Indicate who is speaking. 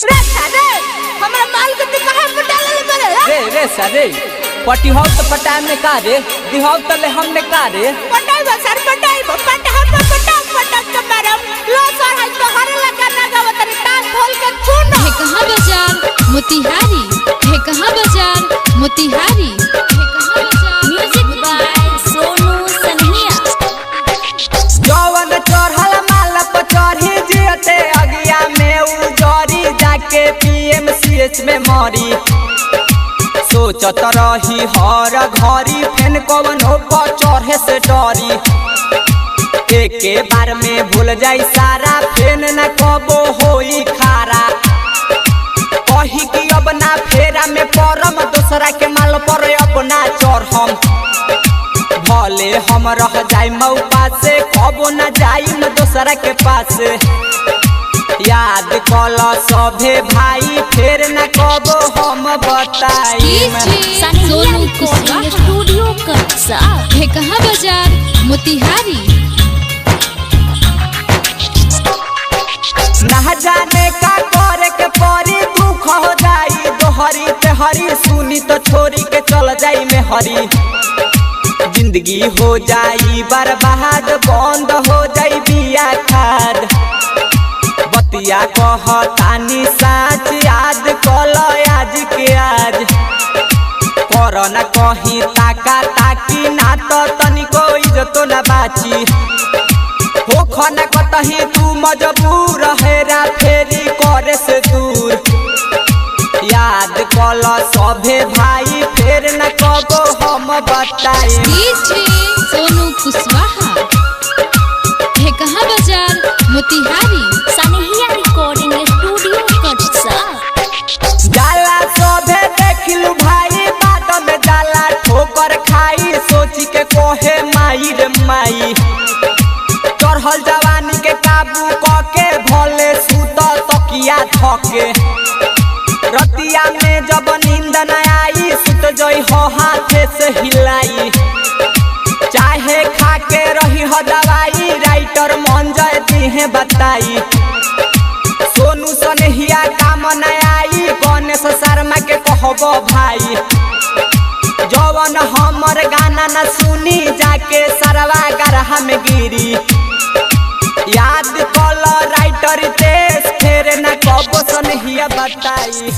Speaker 1: रे सादे हमरा माल के तू काहे पटाले ले बरे
Speaker 2: रे सादे पटी हो तो पटाए में का रे दिहाव तले हमने का रे
Speaker 1: पटाई बा सर पटाई बा पटा के मारम लो सर हाथ तो हरे लगा ना गावत रे टांग खोल के छून
Speaker 3: है कहां बाजार मोतिहारी है कहां बाजार मोतिहारी है कहां बाजार
Speaker 4: म्यूजिक बाय सोनू सनहिया
Speaker 2: जवन चढ़ल माल पर चढ़ी जियते अगिया में उजरी जाके पीएमसीएच में मरी सोचत रही हर घड़ी फेन कवनो पर चढ़े से डरी एके बार में भूल जाई सारा फेन न कबो होई खारा कही कि अब ना फेरा में परम दूसरा के माल पर अपना चढ़म भले हम रह जाई मौका से कबो न जाई न दूसरा के पास याद कल सभे भाई फेर न कबो हम बताई
Speaker 3: सोनू कुशवाहा
Speaker 4: स्टूडियो कटसा
Speaker 3: है कहां बाजार मोतिहारी
Speaker 2: ना जाने का करे के परी दुख हो जाई दोहरी ते हरी सुनी तो छोरी के चल जाई में हरी जिंदगी हो जाई बर्बाद बंद हो जाई बिया खाद बतिया कहतानी साच याद कल आज के आज करना कहीं ताका ताकी ना तो तनिको इज्जतो न बाची हो खाना कतही तू मजबूर हेरा फेरी करे से दूर याद कल सभे भाई फेर न कबो हम बताई
Speaker 3: सोनू कुशवाहा है कहां बाजार मोतिहारी
Speaker 4: सनहिया रिकॉर्डिंग स्टूडियो कटसा
Speaker 2: जाला सभे देखलू भाई बाद में जाला ठोकर खाई सोची के कोहे माई रे माई चढ़ल जवानी के काबू कके भले सुतल तकिया थके रतिया में जब नींद न आई सुत जई हो हाथे से हिलाई चाहे खा के रही हो दवाई राइटर मन जाए दिहे बताई सोनू सनहिया काम न आई गणेश शर्मा के कहबो भाई जवन हमर गाना न सुनी जाके सरवा गरहा में गिरी याद कल राइटर तेज फेर न कबो सनहिया बताई।